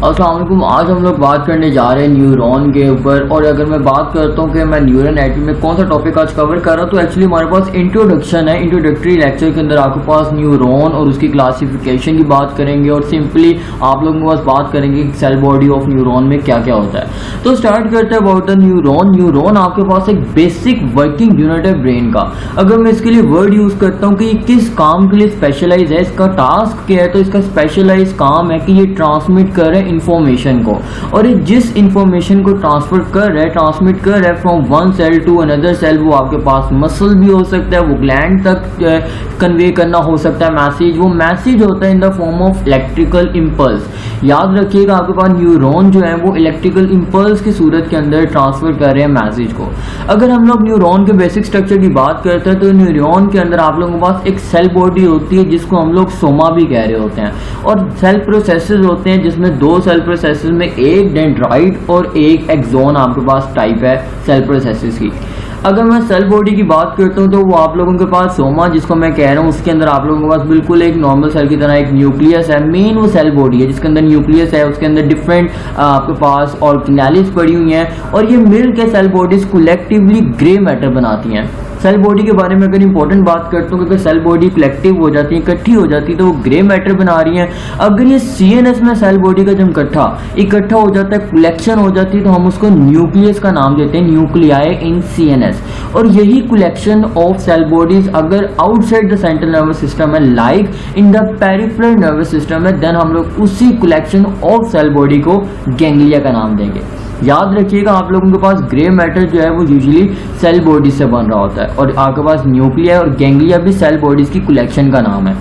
अस्सलाम वालेकुम। आज हम लोग बात करने जा रहे हैं न्यूरॉन के ऊपर। और अगर मैं बात करता हूँ कि मैं न्यूरल एनाटॉमी में कौन सा टॉपिक आज कवर कर रहा हूँ, तो एक्चुअली हमारे पास इंट्रोडक्शन है। इंट्रोडक्टरी लेक्चर के अंदर आपके पास न्यूरॉन और उसकी क्लासिफिकेशन की बात करेंगे और सिंपली आप लोगों के पास बात करेंगे कि सेल बॉडी ऑफ न्यूरॉन में क्या क्या होता है। तो स्टार्ट करते हैं अबाउट द न्यूरॉन। न्यूरॉन आपके पास एक बेसिक वर्किंग यूनिट है ब्रेन का। अगर मैं इसके लिए वर्ड यूज करता हूँ कि किस काम के लिए स्पेशलाइज है, इसका टास्क क्या है, तो इसका स्पेशलाइज काम है कि ये ट्रांसमिट कर रहे हैं इंफॉर्मेशन को। और ये जिस इंफॉर्मेशन को ट्रांसमिट कर रहा है from one cell to another cell, वो आपके पास मसल भी हो सकता है, वो ग्लैंड तक कन्वे करना हो सकता है मैसेज। वो मैसेज होता है in the form of electrical impulse. याद रखिएगा आपके पास न्यूरॉन जो है वो इलेक्ट्रिकल इम्पल्स की सूरत के अंदर ट्रांसफर कर रहे हैं मैसेज को। अगर हम लोग न्यूरॉन के बेसिक स्ट्रक्चर की बात करते हैं तो न्यूरॉन के अंदर आप लोगों के पास एक सेल बॉडी होती है जिसको हम लोग सोमा भी कह रहे होते हैं। और सेल प्रोसेसेस होते हैं जिसमें दो सेल प्रोसेसेस में एक डेंड्राइट और एक एक्सोन आपके पास टाइप है सेल प्रोसेसेस की। अगर मैं सेल बॉडी की बात करता हूँ तो वो आप लोगों के पास सोमा जिसको मैं कह रहा हूँ उसके अंदर आप लोगों के पास बिल्कुल एक नॉर्मल सेल की तरह एक न्यूक्लियस है। मेन वो सेल बॉडी है जिसके अंदर न्यूक्लियस है, उसके अंदर डिफरेंट आपके पास ऑर्गेनेल्स पड़ी हुई हैं और ये मिल के cell bodies collectively grey matter बनाती हैं। सेल बॉडी के बारे में अगर इंपॉर्टेंट बात करता हूँ कि अगर सेल बॉडी कलेक्टिव हो जाती है, इकट्ठी हो जाती है, तो वो ग्रे मैटर बना रही है। अगर ये सीएनएस में सेल बॉडी का जब इकट्ठा हो जाता है, कलेक्शन हो जाती है, तो हम उसको न्यूक्लियस का नाम देते हैं, न्यूक्लियाई इन सीएनएस। और यही कलेक्शन ऑफ सेल बॉडीज अगर outside the central nervous system है, like in the peripheral nervous system है, देन हम लोग उसी कलेक्शन ऑफ सेल बॉडी को गैंग्लिया का नाम देंगे। याद रखिएगा आप लोगों के पास ग्रे मैटर जो है वो यूजुअली सेल बॉडी से बन रहा होता है और आपके पास न्यूक्लिया और गैंग्लिया भी सेल बॉडीज की कलेक्शन का नाम है।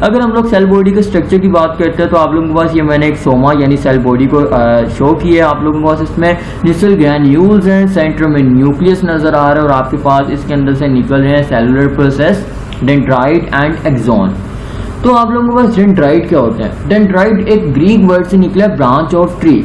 अगर हम लोग सेल बॉडी के स्ट्रक्चर की बात करते हैं तो आप लोगों के पास ये मैंने एक सोमा यानी सेल बॉडी को शो किया है। आप लोगों के पास इसमें न्यूक्लियल ग्रैन्यूल्स हैं, सेंटर में न्यूक्लियस नजर आ रहा है और आपके पास इसके अंदर से निकल रहे हैं cellular process, dendrite and axon. तो आप लोगों के पास डेंड्राइट क्या होते हैं? डेंड्राइट एक ग्रीक वर्ड से निकला ब्रांच ऑफ ट्री।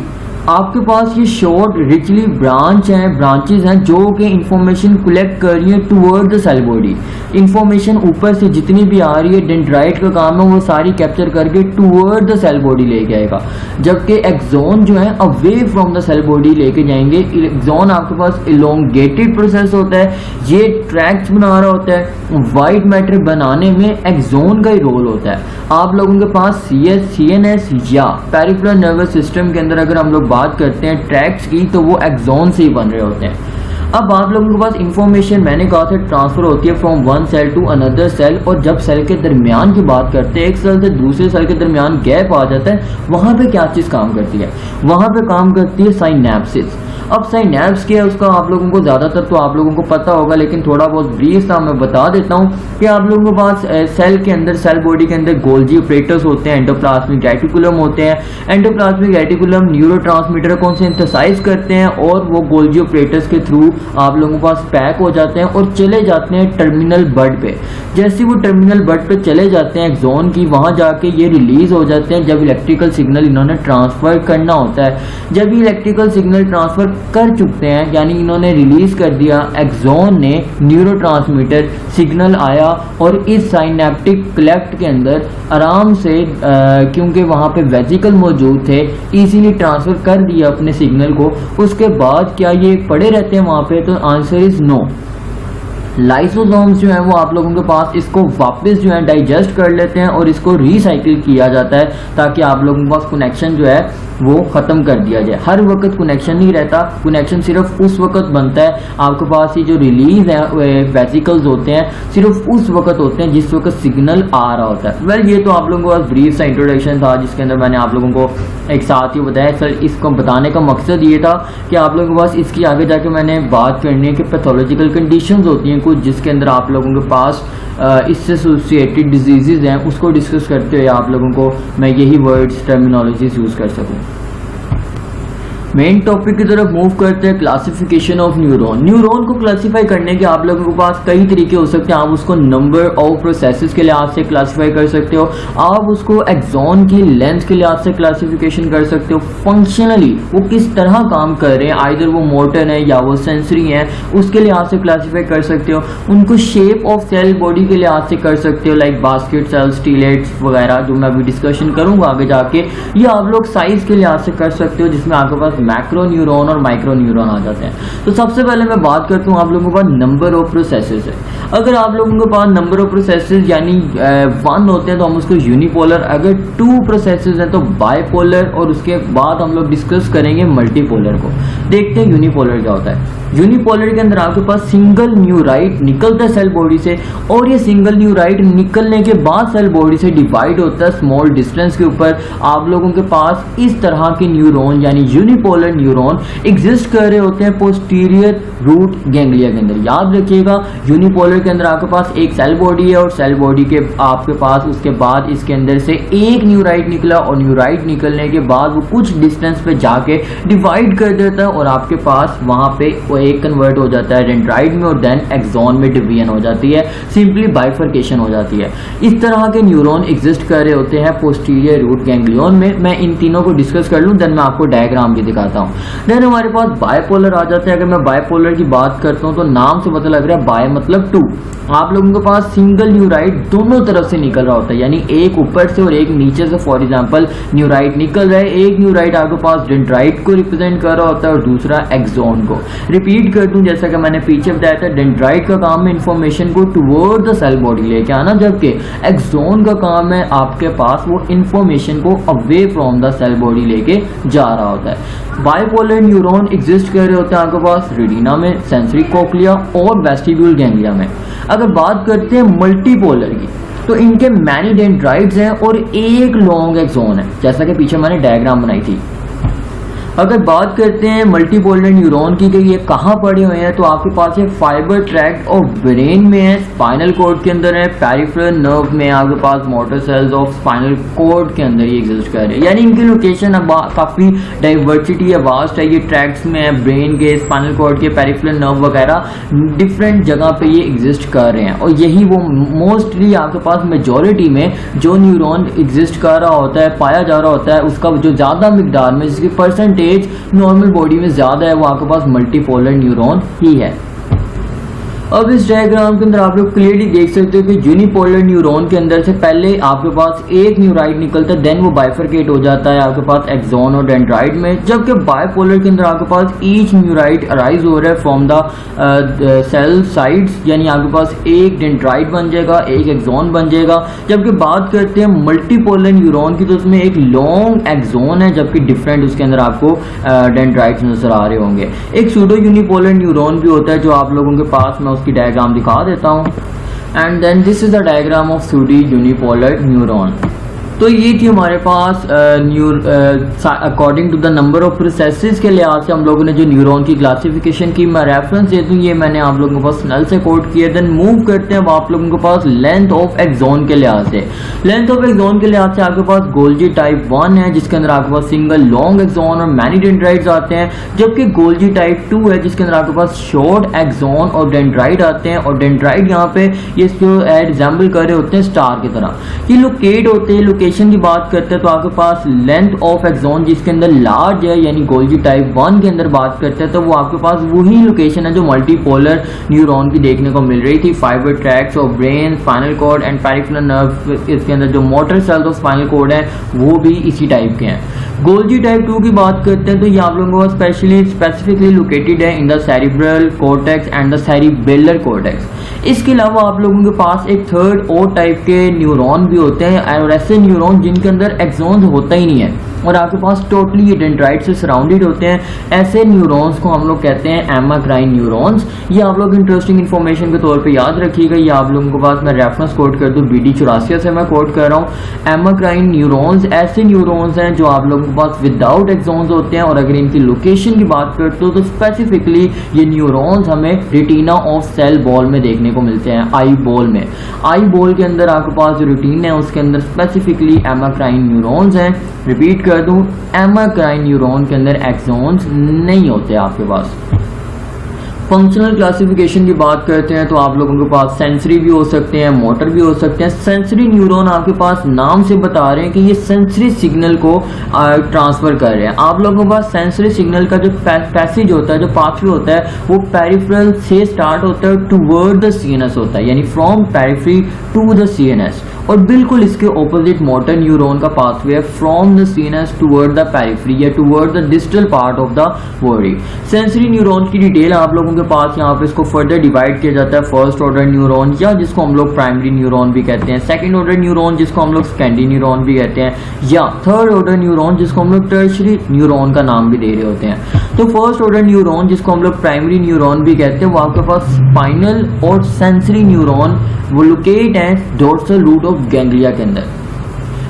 आपके पास ये शॉर्ट रिचली ब्रांचेस हैं जो कि इंफॉर्मेशन कलेक्ट कर रही है toward the cell body. Information ऊपर से जितनी भी आ रही है डेंड्राइट का काम है वो सारी कैप्चर करके टुवर्ड द सेल बॉडी लेके आएगा, जबकि एक्सोन जो है away from the cell body लेके जाएंगे। एक्सोन आपके पास इलोंगेटेड प्रोसेस होता है, ये ट्रैक्ट्स बना रहा होता है। वाइट मैटर बनाने में एक्सोन का ही रोल होता है। आप लोगों के पास सीएनएस या पेरिफेरल नर्वस सिस्टम के अंदर अगर हम लोग बात करते हैं ट्रैक्ट्स की तो वो एक्सोन से ही बन रहे होते हैं। अब आप लोगों के पास इंफॉर्मेशन मैंने कहा था ट्रांसफर होती है from one cell to another cell. और जब सेल के दरमियान की बात करते हैं, एक सेल से दूसरे सेल के दरमियान गैप आ जाता है, वहां पे क्या चीज काम करती है? वहां पे काम करती है साइनेप्सिस। अब साइनेप्स क्या है उसका आप लोगों को ज्यादातर तो आप लोगों को पता होगा, लेकिन थोड़ा बहुत ब्रीफ सा मैं बता देता हूँ कि आप लोगों के पास सेल के अंदर, सेल बॉडी के अंदर गोल्जी ऑपरेटर्स होते हैं, एंडोप्लाज्मिक रेटिकुलम होते हैं। एंडोप्लाज्मिक रेटिकुलम न्यूरोट्रांसमीटर को सिंथेसाइज करते हैं और वो गोल्जी ऑपरेटर्स के थ्रू आप लोगों के पास पैक हो जाते हैं और चले जाते हैं टर्मिनल बड पे। जैसे वो टर्मिनल बड पे चले जाते हैं एक्सोन की, वहां जाके ये रिलीज हो जाते हैं जब इलेक्ट्रिकल सिग्नल इन्होंने ट्रांसफर करना होता है। जब ये इलेक्ट्रिकल सिग्नल ट्रांसफर कर चुकते हैं यानी इन्होंने रिलीज कर दिया, एक्सोन ने न्यूरोट्रांसमीटर सिग्नल आया और इस साइनेप्टिक क्लेफ्ट के अंदर आराम से क्योंकि वहां पे वेसिकल मौजूद थे इजीली ट्रांसफर कर दिया अपने सिग्नल को। उसके बाद क्या ये पड़े रहते हैं वहां पे? तो आंसर इज नो। लाइसोसोम्स जो है वो आप लोगों के पास इसको वापस जो है डाइजेस्ट कर लेते हैं और इसको रिसाइकिल किया जाता है ताकि आप लोगों के पास कनेक्शन जो है वो खत्म कर दिया जाए। हर वक्त कनेक्शन नहीं रहता, कनेक्शन सिर्फ उस वक्त बनता है। आपके पास ये जो रिलीज है वेसिकल्स होते हैं सिर्फ उस वक्त होते हैं जिस वक्त सिग्नल आ रहा होता है। वेल ये तो आप लोगों के पास ब्रीफ सा इंट्रोडक्शन था जिसके अंदर मैंने आप लोगों को एक साथ ही बताया। सर इसको बताने का मकसद ये था कि आप लोगों के पास इसकी आगे जाके मैंने बात करनी है कि पैथोलॉजिकल कंडीशंस होती हैं कुछ जिसके अंदर आप लोगों के पास इससे एसोसिएटेड डिजीजेज हैं, उसको डिस्कस करते हुए आप लोगों को मैं यही वर्ड्स टर्मिनोलॉजीज यूज कर सकूं। मेन टॉपिक की तरफ मूव करते हैं, क्लासिफिकेशन ऑफ न्यूरॉन। न्यूरॉन को क्लासिफाई करने के आप लोगों के पास कई तरीके हो सकते हैं। आप उसको नंबर ऑफ प्रोसेसेस के लिहाज से क्लासिफाई कर सकते हो, आप उसको एक्सॉन की लेंथ के लिहाज से क्लासिफिकेशन कर सकते हो, फंक्शनली वो किस तरह काम कर रहे हैं, आइदर वो मोटर है या वो सेंसरी है, उसके लिहाज से क्लासिफाई कर सकते हो। उनको शेप ऑफ सेल बॉडी के लिहाज से कर सकते हो, लाइक बास्केट सेल, स्टीलेट्स वगैरह, जो मैं अभी डिस्कशन करूंगा आगे जाके। ये आप लोग साइज के लिहाज से कर सकते हो, जिसमें आपके पास मैक्रो न्यूरॉन और माइक्रो न्यूरॉन आ जाते हैं। तो सबसे पहले मैं बात करता हूँ आप लोगों के पास नंबर ऑफ प्रोसेसेस है। अगर आप लोगों के पास नंबर ऑफ प्रोसेसेस यानी 1 होते हैं तो हम उसको यूनिपोलर, अगर 2 प्रोसेसेस हैं तो बाइपोलर, और उसके बाद हम लोग डिस्कस करेंगे मल्टीपोलर को। देखते हैं यूनिपोलर क्या होता है। यूनिपोलर के अंदर आपके पास सिंगल न्यूराइट निकलता है सेल बॉडी से, और ये सिंगल न्यूराइट निकलने के बाद सेल बॉडी से डिवाइड होता है स्मॉल डिस्टेंस के ऊपर। आप लोगों के पास इस तरह के न्यूरॉन यानी यूनिपोलर न्यूरॉन एग्जिस्ट कर रहे होते हैं पोस्टीरियर रूट गैंग्लिया के अंदर। याद रखिएगा, यूनिपोलर के अंदर आपके पास एक सेल बॉडी है, और सेल बॉडी के आपके पास उसके बाद इसके अंदर से एक न्यूराइट निकला, और न्यूराइट निकलने के बाद वो कुछ डिस्टेंस पे जाके डिवाइड कर देता है, और आपके पास वहां पे एक कन्वर्ट हो जाता है डेंड्राइट में, और देन एक्सॉन में डिवीजन हो जाती है, सिंपली बाइफर्केशन हो जाती है। इस तरह के न्यूरॉन एग्जिस्ट कर रहे होते हैं पोस्टीरियर रूट गैंग्लियन में। मैं इन तीनों को डिस्कस कर लूं, देन मैं आपको डायग्राम भी दिखाता हूं। देन हमारे पास बायपोलर आ जाते हैं। अगर मैं बायपोलर की बात करता हूं तो नाम से पता लग रहा है, बाय मतलब 2। आप लोगों के पास सिंगल न्यूराइट दोनों तरफ से निकल रहा होता है, यानी एक ऊपर से और एक नीचे से। फॉर एग्जांपल न्यूराइट निकल रहा है, एक न्यूराइट आपके पास डेंड्राइट को रिप्रेजेंट कर रहा होता है और दूसरा एक्सॉन को। रिपीट कर दूं, जैसा कि मैंने पीछे बताया था, डेंड्राइट का काम है इंफॉर्मेशन को टुवर्ड द सेल बॉडी लेके आना, जबकि एक्सॉन का काम है आपके पास वो इंफॉर्मेशन को away from the cell body लेके जा रहा होता है। बाइपोलर न्यूरॉन एग्जिस्ट कर रहे होते हैं आपके पास रेटिना में, सेंसरी कोक्लिया और वेस्टिब्यूल गैंग्लिया में। अगर बात करते हैं मल्टीपोलर की, तो इनके मैनी डेंड्राइट्स हैं और एक लॉन्ग एक्सॉन है, जैसा कि पीछे मैंने डायग्राम बनाई थी। अगर बात करते हैं मल्टीपोलर न्यूरॉन की कि ये कहाँ पड़े हुए हैं, तो आपके पास है फाइबर ट्रैक्ट ऑफ ब्रेन में है, स्पाइनल कॉर्ड के अंदर है, पेरिफेरल नर्व में, आपके पास motor cells of spinal cord के अंदर ये एग्जिस्ट कर रहे हैं। यानी इनकी लोकेशन अब काफी डाइवर्सिटी है, वास्ट है। ये ट्रैक्ट्स में है, ब्रेन के, स्पाइनल कॉर्ड के, पेरिफेरल नर्व वगैरह डिफरेंट जगह पे ये एग्जिस्ट कर रहे हैं, और यही वो मोस्टली आपके पास मेजोरिटी में जो न्यूरॉन एग्जिस्ट कर रहा होता है, पाया जा रहा होता है, उसका जो ज्यादा मिकदार में, जिसकी परसेंटेज नॉर्मल बॉडी में ज्यादा है, वो आपके पास मल्टीपोलर न्यूरॉन ही है। अब इस डायग्राम के अंदर आप लोग क्लियरली देख सकते हो कि यूनिपोलर न्यूरॉन के अंदर से पहले आपके पास एक न्यूराइट निकलता है, देन वो बाइफरकेट हो जाता है आपके पास एक्सॉन और डेंड्राइट में। जबकि बाइपोलर के अंदर आपके पास ईच न्यूराइट अराइज हो रहा है फ्रॉम द सेल साइड्स, यानी आपके पास एक डेंड्राइट बन जाएगा, एक एक्सॉन बन जाएगा। जबकि बात करते हैं मल्टीपोलर न्यूरॉन की, तो उसमें एक लॉन्ग एक्सॉन है, जबकि डिफरेंट उसके अंदर आपको डेंड्राइट्स नजर आ रहे होंगे। एक सूडो यूनिपोलर न्यूरॉन भी होता है, जो आप लोगों के पास मैं उसकी डायग्राम दिखा देता हूं। And then this is the diagram of pseudo unipolar neuron. तो ये थी हमारे पास according to the number of processes के लिहाज से हम लोगों ने जो न्यूरॉन की क्लासिफिकेशन की। मैं रेफरेंस दे दूं, ये मैंने आप लोगों के पास स्नेल से कोट किया। देन मूव करते हैं अब आप लोगों के पास लेंथ ऑफ एक्सॉन के लिहाज से। लेंथ ऑफ एक्सॉन के लिहाज से आपके पास गोल्जी टाइप 1 है, जिसके अंदर आपके पास सिंगल लॉन्ग एक्सॉन और मैनी डेंड्राइट्स आते हैं, जबकि गोल्जी टाइप 2 है, जिसके अंदर आपके पास शॉर्ट एक्सॉन और डेंड्राइट आते हैं। और डेंड्राइट यहाँ पे ये इसको रिजेंबल कर रहे होते हैं स्टार की तरह। ये लोकेट होते हैं, लोकेशन की बात करते हैं तो आपके पास लेंथ ऑफ एक्सॉन जिसके अंदर लार्ज है, यानी गोल्जी टाइप 1 के अंदर बात करते हैं तो वो आपके पास वही लोकेशन है जो मल्टीपोलर न्यूरॉन की देखने को मिल रही थी। Fibre tracts of brain, spinal cord and peripheral nerve, इसके अंदर जो motor cells of spinal cord है वो भी इसी टाइप के हैं। गोल्जी टाइप 2 की बात करते हैं तो ये आप लोगों को स्पेसिफिकली लोकेटेड है in the cerebral cortex and the cerebellar cortex. इसके अलावा आप लोगों के पास एक थर्ड और टाइप के न्यूरॉन भी होते हैं, और ऐसे न्यूरॉन जिनके अंदर एक्सॉन होता ही नहीं है और आपके पास टोटली ये डेंड्राइट से सराउंडेड होते हैं। ऐसे न्यूरॉन्स को हम लोग कहते हैं एमाक्राइन न्यूरॉन्स। ये आप लोग इंटरेस्टिंग इन्फॉर्मेशन के तौर पे याद रखिएगा। ये आप लोगों के पास मैं रेफरेंस कोट कर दूं, BD 84 से मैं कोट कर रहा हूँ। एमाक्राइन न्यूरॉन्स ऐसे न्यूरॉन्स हैं जो आप लोगों के पास विदाउट एक्सॉन्स होते हैं, और अगर इनकी लोकेशन की बात करते हो तो स्पेसिफिकली ये न्यूरॉन्स हमें रेटिना ऑफ सेल बॉल में देखने को मिलते हैं, आई बॉल में। आई बॉल के अंदर आपके पास जो रूटीन है उसके अंदर स्पेसिफिकली एमाक्राइन न्यूरॉन्स हैं। रिपीट कर दूं, एमाक्राइन न्यूरॉन के अंदर एक्सॉन्स नहीं होते आपके पास। फंक्शनल क्लासिफिकेशन की बात करते हैं तो आप लोगों के पास सेंसरी भी हो सकते हैं, मोटर भी हो सकते हैं। सेंसरी न्यूरॉन आपके पास नाम से बता रहे हैं कि ये सेंसरी सिग्नल को ट्रांसफर कर रहे हैं। आप लोगों के पास सेंसरी सिग्नल का जो पैसेज होता है, जो पाथवे होता है, वो पेरिफेरल से स्टार्ट होता है टुवर्ड द सीएनएस होता है, यानी from periphery to the CNS. और बिल्कुल इसके ऑपोजिट मोटर न्यूरॉन का पाथवे है from the CNS toward the periphery या toward the distal part of the body. Sensory neuron की डिटेल आप लोगों के पास यहाँ पे इसको फर्दर डिवाइड किया जाता है, फर्स्ट ऑर्डर न्यूरॉन या जिसको हम लोग प्राइमरी न्यूरॉन भी कहते हैं, सेकंड ऑर्डर न्यूरॉन जिसको हम लोग सेकेंडरी न्यूरॉन भी कहते हैं, या थर्ड ऑर्डर न्यूरॉन जिसको हम लोग टर्शियरी न्यूरॉन का नाम भी दे रहे होते हैं। तो फर्स्ट ऑर्डर न्यूरॉन जिसको हम लोग प्राइमरी न्यूरॉन भी कहते हैं, वो आपके पास स्पाइनल और सेंसरी न्यूरॉन वो लोकेट है डोर्सल रूट ऑफ गैंग्लिया के अंदर।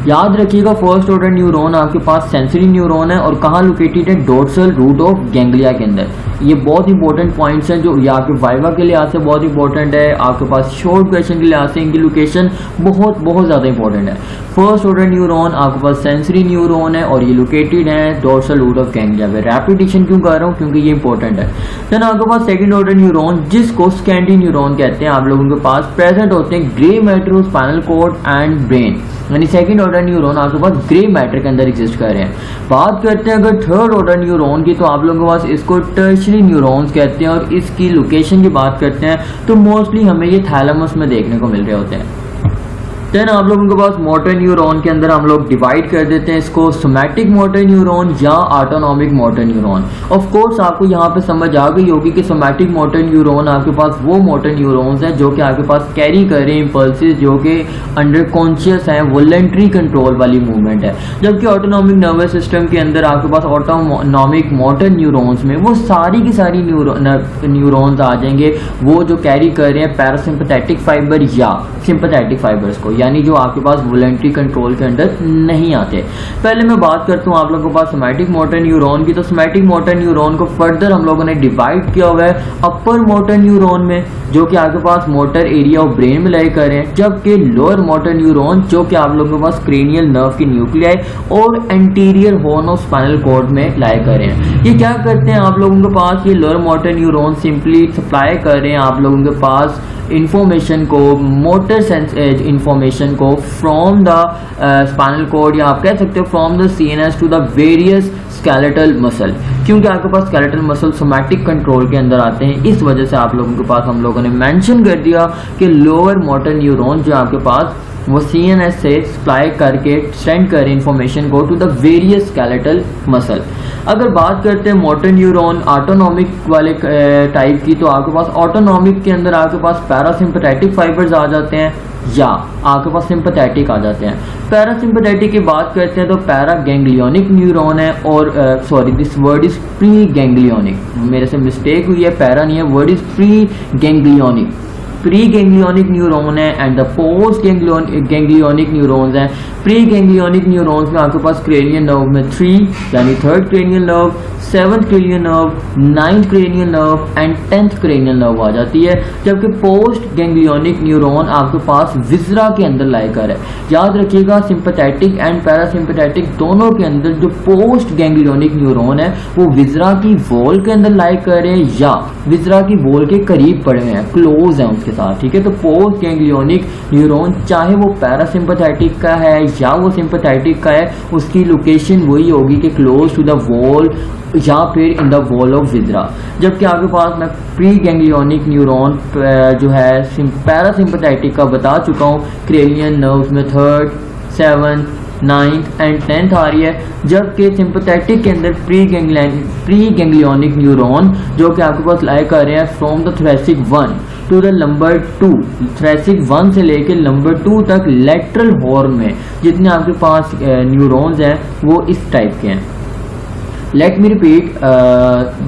याद रखिएगा, फर्स्ट ऑर्डर न्यूरॉन आपके पास सेंसरी न्यूरॉन है और कहाँ लोकेटेड है, डोर्सल रूट ऑफ गैंग्लिया के अंदर। ये बहुत इंपॉर्टेंट पॉइंट्स हैं जो या आपके वाइवा के लिहाज से बहुत इंपॉर्टेंट है, आपके पास शॉर्ट क्वेश्चन के लिहाज से इनकी लोकेशन बहुत ज़्यादा इंपॉर्टेंट है। फर्स्ट ऑर्डर न्यूरॉन आपके पास सेंसरी न्यूरॉन है और ये लोकेटेड है डोर्सल रूट ऑफ गैंग्लिया पे। रैपिटेशन क्यों कर रहा हूँ, क्योंकि ये इंपॉर्टेंट है। देन आपके पास सेकंड ऑर्डर न्यूरॉन जिसको स्कैंडी न्यूरॉन कहते हैं, आप लोगों के पास प्रेजेंट होते हैं grey matter of spinal cord and brain, यानी सेकंड ऑर्डर न्यूरॉन आपके पास ग्रे मैटर के अंदर एग्जिस्ट कर रहे हैं। बात करते हैं अगर थर्ड ऑर्डर न्यूरॉन की, तो आप लोगों के पास इसको टर्शियरी न्यूरॉन्स कहते हैं और इसकी लोकेशन की बात करते हैं तो मोस्टली हमें ये थैलेमस में देखने को मिल रहे होते हैं। देन आप लोगों के पास मोटर न्यूरॉन के अंदर हम लोग डिवाइड कर देते हैं इसको सोमैटिक मोटर न्यूरॉन या autonomic motor neuron. Of course आपको यहाँ पे समझ आ गई होगी कि सोमैटिक मोटर न्यूरॉन आपके पास वो मोटर न्यूरॉन्स हैं जो कि आपके पास कैरी कर रहे हैं इंपल्सेस जो कि अंडर कॉन्शियस हैं, वॉलंटरी कंट्रोल वाली मूवमेंट है। जबकि ऑटोनॉमिक नर्वस सिस्टम के अंदर आपके पास ऑटोनॉमिक मोटर न्यूरॉन्स में वो सारी की सारी न्यूरॉन्स आ जाएंगे वो जो कैरी कर रहे हैं पैरासिम्पथेटिक फाइबर या सिंपथेटिक फाइबर्स को, यानी जो आपके पास वॉलंटरी कंट्रोल के अंदर नहीं आते। पहले मैं बात करता हूँ आप लोगों के पास सोमैटिक मोटर न्यूरॉन की। तो सोमैटिक मोटर न्यूरॉन को फर्दर हम लोगों ने डिवाइड किया हुआ है अपर मोटर न्यूरॉन में जो कि आपके पास मोटर एरिया ऑफ ब्रेन में लाई कर रहे हैं, जबकि लोअर मोटर न्यूरॉन जो कि आप लोगों के पास क्रेनियल नर्व की न्यूक्लियाई और anterior horn of spinal cord में लाई कर रहे हैं। ये क्या करते हैं आप लोगों के पास, ये lower motor neuron simply supply कर रहे हैं आप लोगों के पास इंफॉर्मेशन को, मोटर सेंस इंफॉर्मेशन को फ्रॉम द स्पाइनल कॉर्ड या आप कह सकते हो from the CNS to the various skeletal muscle, क्योंकि आपके पास स्केलेटल मसल सोमैटिक कंट्रोल के अंदर आते हैं। इस वजह से आप लोगों के पास हम लोगों ने मेंशन कर दिया कि लोअर मोटर न्यूरॉन जो आपके पास वो सीएनएस से सप्लाई करके सेंड कर इंफॉर्मेशन को to the various skeletal muscle. अगर बात करते हैं मोटर न्यूरॉन ऑटोनॉमिक वाले टाइप की, तो आपके पास ऑटोनॉमिक के अंदर आपके पास पैरासिम्पथेटिक फाइबर्स आ जाते हैं या आपके पास सिंपथेटिक आ जाते हैं। पैरासिम्पथेटिक की बात करते हैं तो पैरा गैंग्लियोनिक न्यूरॉन है और sorry this word is pre ganglionic, मेरे से मिस्टेक हुई है, पैरा नहीं है, word is pre ganglionic. Pre ganglionic neuron है and the post ganglionic neurons हैं। प्री गैंग्लियोनिक न्यूरॉन्स में आपके पास क्रेनियल नर्व में 3 यानी third cranial nerve, 7th cranial nerve, 9th cranial nerve and 10th cranial nerve आ जाती है, जबकि पोस्ट गैंग्लियोनिक न्यूरॉन आपके पास विजरा के अंदर लाई कर है। याद रखिएगा सिंपथेटिक एंड पैरासिम्पथेटिक दोनों के अंदर जो पोस्ट गैंग्लियोनिक न्यूरॉन है वो विजरा की वॉल के अंदर लाई कर रहे हैं या विजरा की वॉल के करीब पड़े हैं, क्लोज हैं उसके साथ, ठीक है। तो पोस्ट गैंग्लियोनिक न्यूरॉन चाहे वो पैरासिम्पथेटिक का है या वो सिंपथेटिक का है, उसकी लोकेशन वही होगी कि क्लोज टू द वॉल या फिर इन द वॉल ऑफ विजरा। जबकि आपके पास मैं प्री गैंग्लियोनिक न्यूरॉन जो है पैरासिम्पथेटिक का बता चुका हूँ, क्रेनियल नर्व्स में 3rd, 7th, 9th and 10th आ रही है, जबकि सिंपथेटिक के अंदर प्री गैंग्लियोनिक न्यूरॉन जो कि आपके पास लाई कर रहे हैं from the thoracic 1 to the number 2, thoracic 1 से लेकर नंबर 2 तक लेटरल हॉर्न में जितने आपके पास न्यूरॉन्स हैं वो इस टाइप के हैं। Let me repeat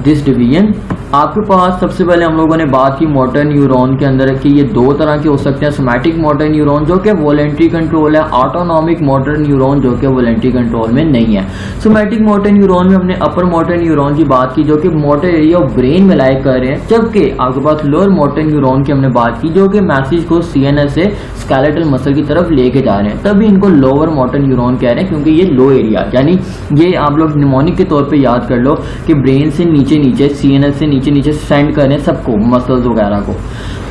this division. आपके पास सबसे पहले हम लोगों ने बात की मोटर न्यूरॉन के अंदर कि ये दो तरह के हो सकते हैं, सोमैटिक मोटर न्यूरॉन जो कि वॉलेंट्री कंट्रोल है, ऑटोनॉमिक मोटर न्यूरॉन जो कि वॉलेंट्री कंट्रोल में नहीं है। सोमैटिक मोटर न्यूरॉन में हमने अपर मोटर न्यूरॉन की बात की जो कि मोटर एरिया ऑफ ब्रेन में लाइक कर रहे हैं, जबकि आपके पास लोअर मोटर न्यूरॉन की हमने बात की जो कि मैसेज को सीएनएस से स्केलेटल मसल की तरफ लेके जा रहे हैं, तभी इनको लोअर मोटर न्यूरॉन कह रहे हैं क्योंकि ये लो एरिया, यानी ये आप लोग निमोनिक के तौर पे याद कर लो कि ब्रेन से नीचे नीचे सीएनएस से नीचे नीचे सेंड करें सबको, मसल्स वगैरह को।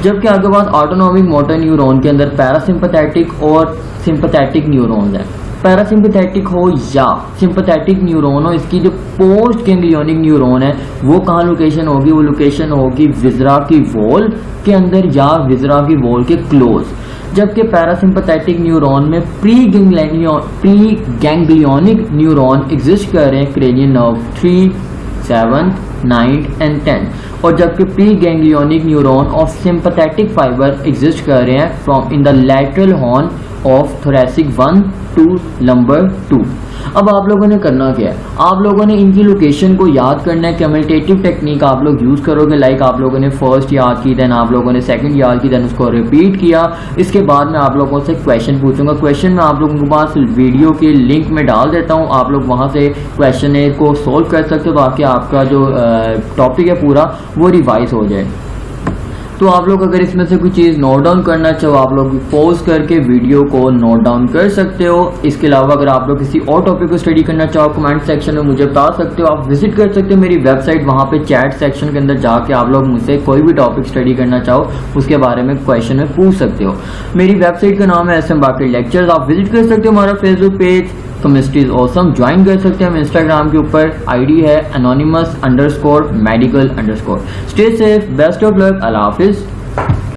जबकि आपके पास ऑटोनॉमिक मोटर न्यूरॉन के अंदर पैरासिम्पैथेटिक और सिंपैथेटिक न्यूरॉन्स हैं। पैरासिम्पैथेटिक हो या सिंपैथेटिक न्यूरॉन हो, इसकी जो पोस्ट गैंग्लियोनिक न्यूरॉन है वो कहाँ लोकेशन होगी, वो लोकेशन होगी विजरा की वॉल के अंदर या विजरा की वॉल के क्लोज। जबकि पैरासिम्पैथेटिक न्यूरॉन में प्री गैंग्लियोनिक न्यूरॉन एग्जिस्ट कर रहे हैं क्रेनियल नर्व 3, 7, 9 एंड 10, और जबकि pre ganglionic neuron of sympathetic fibre exist कर रहे हैं from in the lateral horn of thoracic 1 to lumbar 2। अब आप लोगों ने करना क्या है, आप लोगों ने इनकी लोकेशन को याद करना है। कम्यूटेटिव टेक्निक आप लोग यूज करोगे, लाइक आप लोगों ने फर्स्ट याद की, देन आप लोगों ने सेकंड याद की, देन उसको रिपीट किया। इसके बाद मैं आप लोगों से क्वेश्चन पूछूंगा, क्वेश्चन मैं आप लोगों के पास वीडियो के लिंक में डाल देता हूं, आप लोग वहां से क्वेश्चन को सोल्व कर सकते हो ताकि आपका जो टॉपिक है पूरा वो रिवाइज हो जाए। तो आप लोग अगर इसमें से कोई चीज़ नोट डाउन करना चाहो आप लोग पॉज करके वीडियो को नोट डाउन कर सकते हो। इसके अलावा अगर आप लोग किसी और टॉपिक को स्टडी करना चाहो कमेंट सेक्शन में मुझे बता सकते हो, आप विजिट कर सकते हो मेरी वेबसाइट, वहाँ पे चैट सेक्शन के अंदर जाके आप लोग मुझसे कोई भी टॉपिक स्टडी करना चाहो उसके बारे में क्वेश्चन में पूछ सकते हो। मेरी वेबसाइट का नाम है SM बाकरी लेक्चर्स, आप विजिट कर सकते हो। हमारा Facebook page chemistry is awesome join कर सकते हैं हम। इंस्टाग्राम के ऊपर आईडी है anonymous_medical_। Stay safe, best of luck, Allah Hafiz.